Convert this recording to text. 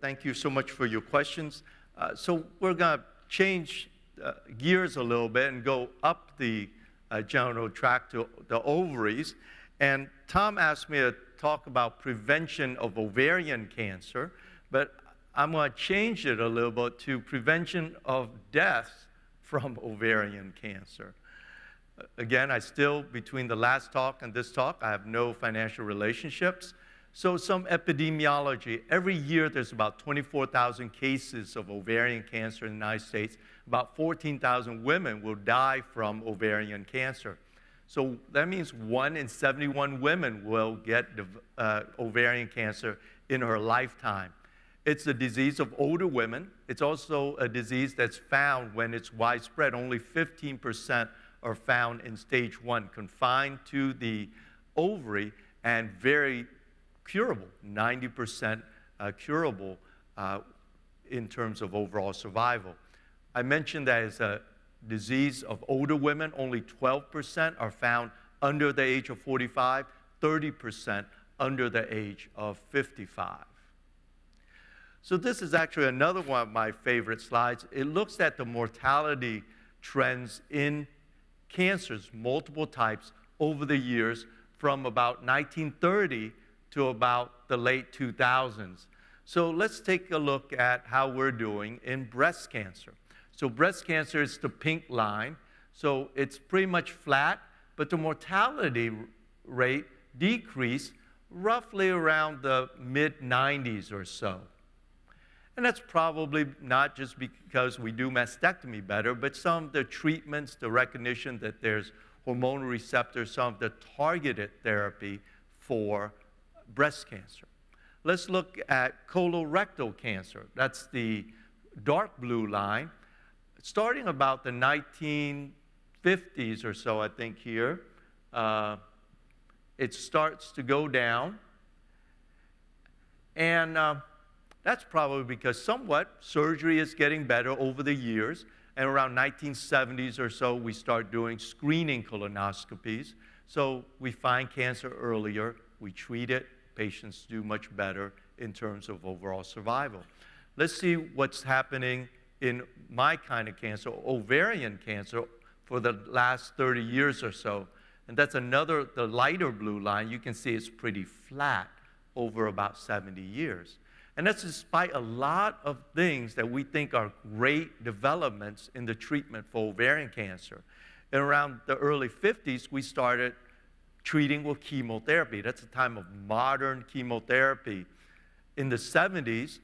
Thank you so much for your questions. So we're going to change gears a little bit and go up the genital tract to the ovaries. And Tom asked me to talk about prevention of ovarian cancer, but I'm going to change it a little bit to prevention of death from ovarian cancer. Again, between the last talk and this talk, I have no financial relationships. So some epidemiology. Every year there's about 24,000 cases of ovarian cancer in the United States. About 14,000 women will die from ovarian cancer. So that means 1 in 71 women will get ovarian cancer in her lifetime. It's a disease of older women. It's also a disease that's found when it's widespread. Only 15% are found in stage 1, confined to the ovary and very curable, 90% curable in terms of overall survival. I mentioned that it's a disease of older women. Only 12% are found under the age of 45, 30% under the age of 55. So this is actually another one of my favorite slides. It looks at the mortality trends in cancers, multiple types, over the years from about 1930 to about the late 2000s. So let's take a look at how we're doing in breast cancer. So breast cancer is the pink line. So it's pretty much flat, but the mortality rate decreased roughly around the mid-90s or so. And that's probably not just because we do mastectomy better, but some of the treatments, the recognition that there's hormonal receptors, some of the targeted therapy for breast cancer. Let's look at colorectal cancer. That's the dark blue line. Starting about the 1950s or so, I think here, it starts to go down. And that's probably because somewhat surgery is getting better over the years. And around 1970s or so, we start doing screening colonoscopies. So we find cancer earlier, we treat it, patients do much better in terms of overall survival. Let's see what's happening in my kind of cancer, ovarian cancer, for the last 30 years or so. And that's the lighter blue line. You can see it's pretty flat over about 70 years. And that's despite a lot of things that we think are great developments in the treatment for ovarian cancer. And around the early 50s, we started treating with chemotherapy. That's a time of modern chemotherapy. In the 70s,